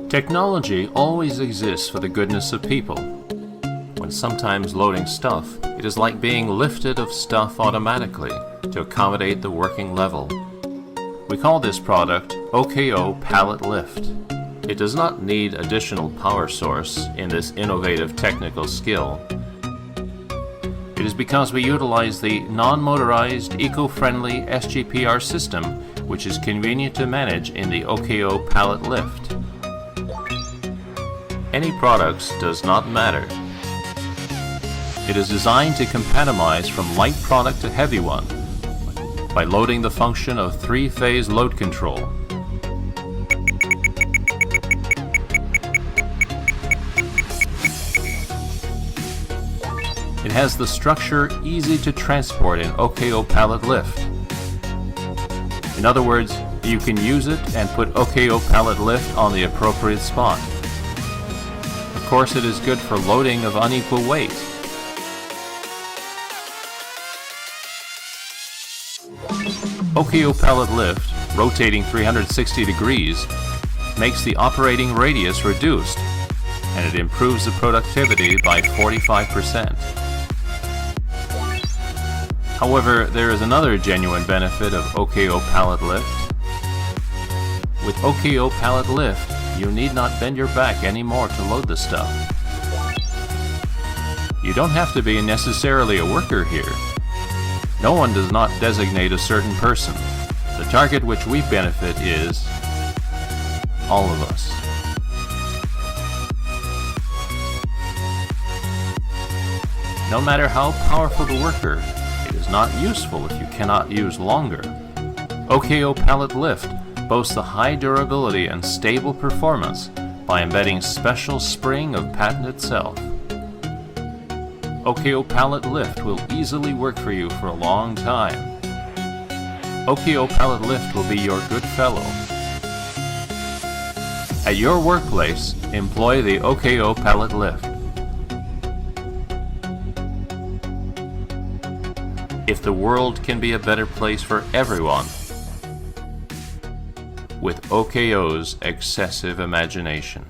Technology always exists for the goodness of people. When sometimes loading stuff, it is like being lifted of stuff automatically to accommodate the working level. We call this product OKO Pallet Lift. It does not need additional power source in this innovative technical skill. It is because we utilize the non-motorized, eco-friendly SGPR system, which is convenient to manage in the OKO Pallet Lift. Any products does not matter. It is designed to compatibilize from light product to heavy one by loading the function of three-phase load control. It has the structure easy to transport in OKO Pallet Lift. In other words, you can use it and put OKO Pallet Lift on the appropriate spot. Of course, it is good for loading of unequal weight. OKO Pallet Lift, rotating 360 degrees, makes the operating radius reduced, and it improves the productivity by 45%. However, there is another genuine benefit of OKO Pallet Lift. With OKO Pallet Lift, you need not bend your back anymore to load the stuff. You don't have to be necessarily a worker here. No one does not designate a certain person. The target which we benefit is all of us. No matter how powerful the worker, it is not useful if you cannot use longer. OKO Pallet Lift boasts a high durability and stable performance by embedding special spring of patent itself. OKO Pallet Lift will easily work for you for a long time. OKO Pallet Lift will be your good fellow. At your workplace, employ the OKO Pallet Lift. If the world can be a better place for everyone, with OKO's excessive imagination.